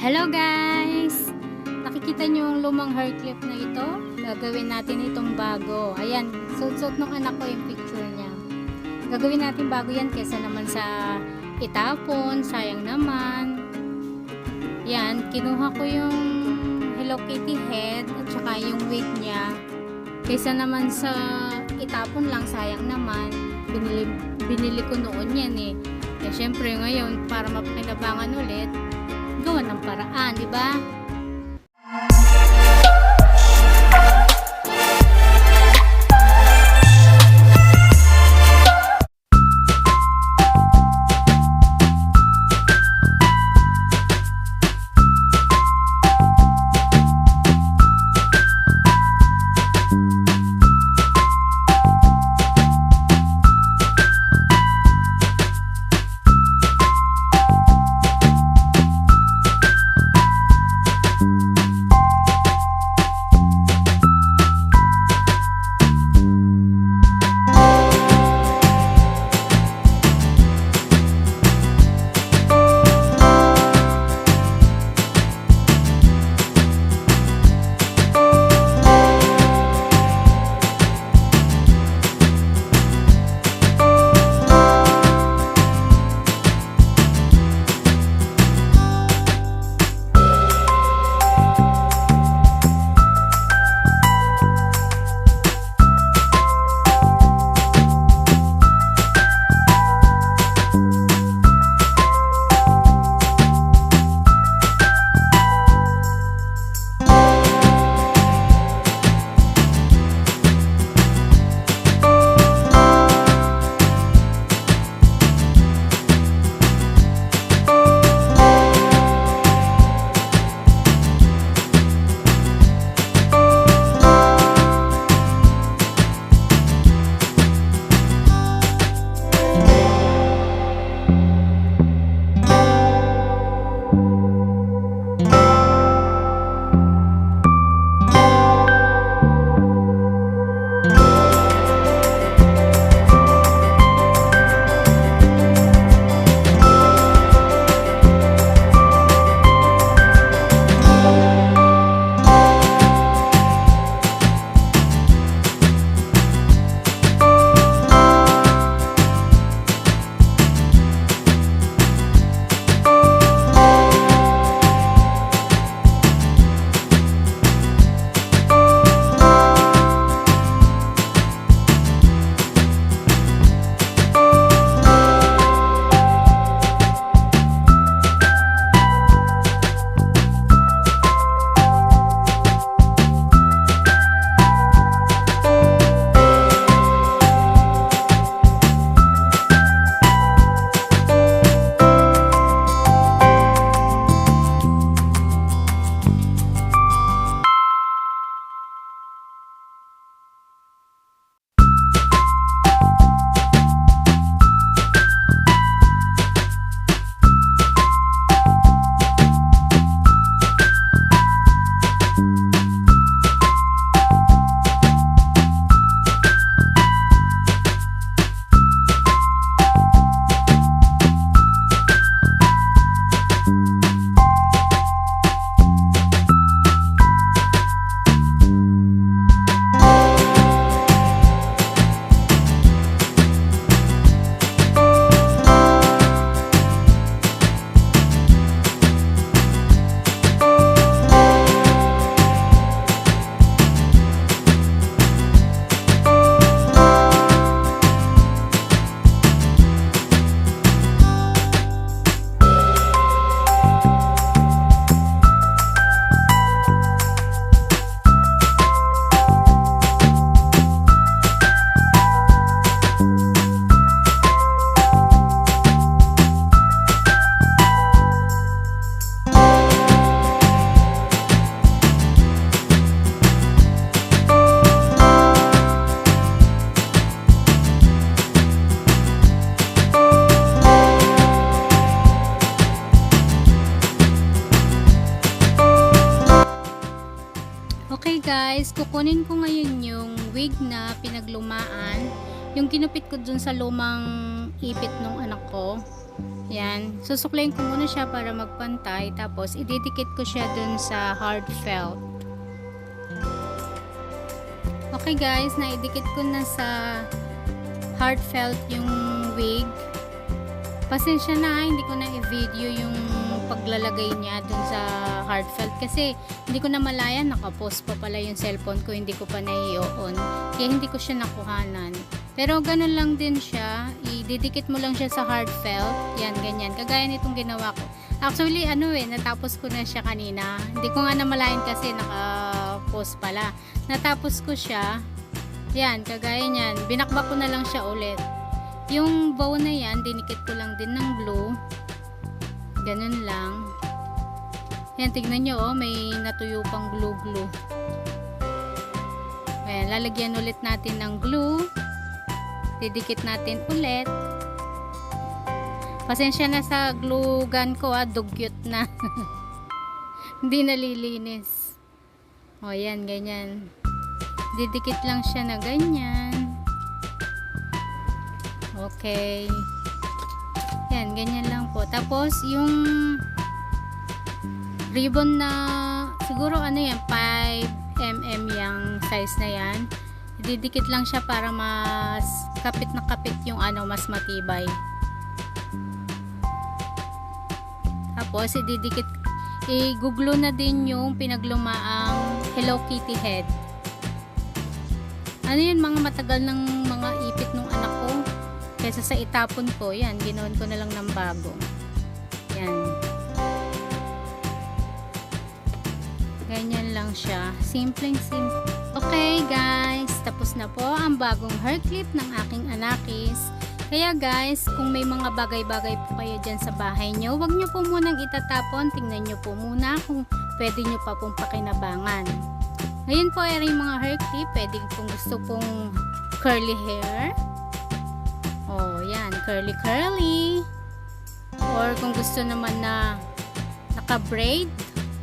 Hello guys! Nakikita nyo yung lumang hairclip na ito? Gagawin natin itong bago. Ayan, suot-suot ng anak ko yung picture niya. Gagawin natin bago yan kesa naman sa itapon, sayang naman. Yan, kinuha ko yung Hello Kitty head at saka yung wig niya. Kesa naman sa itapon lang, sayang naman. Binili ko noon yan eh. Eh syempre ngayon, para mapakinabangan ulit, gawa ng paraan, di ba? Okay guys, kukunin ko ngayon yung wig na pinaglumaan, yung kinupit ko dun sa lumang ipit ng anak ko. Yan, susuklayin ko muna siya para magpantay, tapos ididikit ko siya dun sa hard felt. Okay guys, naidikit ko na sa hard felt yung wig. Pasensya na, hindi ko na i-video yung paglalagay niya dun sa hard felt kasi hindi ko na malayan, nakapost pa pala yung cellphone ko, hindi ko pa na-i-on, kaya hindi ko siya nakuhanan. Pero ganun lang din siya, ididikit mo lang siya sa hard felt, yan, ganyan, kagaya nitong ginawa ko. Actually, natapos ko na siya kanina, hindi ko nga namalayan kasi naka-post pala. Natapos ko siya, yan, kagaya niyan, binakbak ko na lang siya ulit. Yung bow na yan, dinikit ko lang din ng glue. Ganun lang. Yan, tignan nyo, may natuyo pang glue. Ayan, lalagyan ulit natin ng glue. Didikit natin ulit. Pasensya na sa glue gun ko, dugyot na. Hindi nalilinis. O, yan, ganyan. Didikit lang siya na ganyan. Okay. Yan, ganyan lang po. Tapos, yung ribbon na, siguro yan, 5mm yung size na yan. Didikit lang siya para mas kapit na kapit yung mas matibay. Tapos, i-glue na din yung pinaglumaang Hello Kitty head. Yun, mga matagal ng mga ipit nung anak ko. Kesa sa itapon ko, yan, ginawan ko na lang ng bago. Yan. Ganyan lang siya. Simpleng simple. Okay guys, tapos na po ang bagong hair clip ng aking anakis. Kaya guys, kung may mga bagay-bagay po kayo dyan sa bahay nyo, huwag nyo po munang itatapon. Tingnan nyo po muna kung pwede nyo pa pong pakinabangan. Ngayon po ay yung mga hair clip. Pwede kung gusto pong curly hair. Oh, yan, curly. Or kung gusto naman na naka-braid,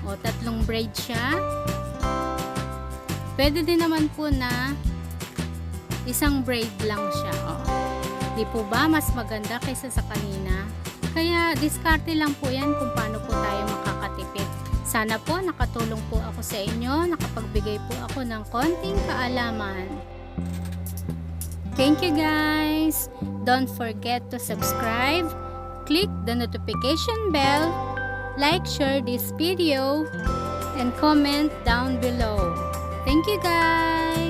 o 3 braid siya. Pwede din naman po na 1 braid lang siya. Oh. Di po ba mas maganda kaysa sa kanina? Kaya diskarte lang po yan kung paano po tayo makakatipid. Sana po nakatulong po ako sa inyo, nakapagbigay po ako ng konting kaalaman. Thank you guys! Don't forget to subscribe, click the notification bell, like, share this video, and comment down below. Thank you guys!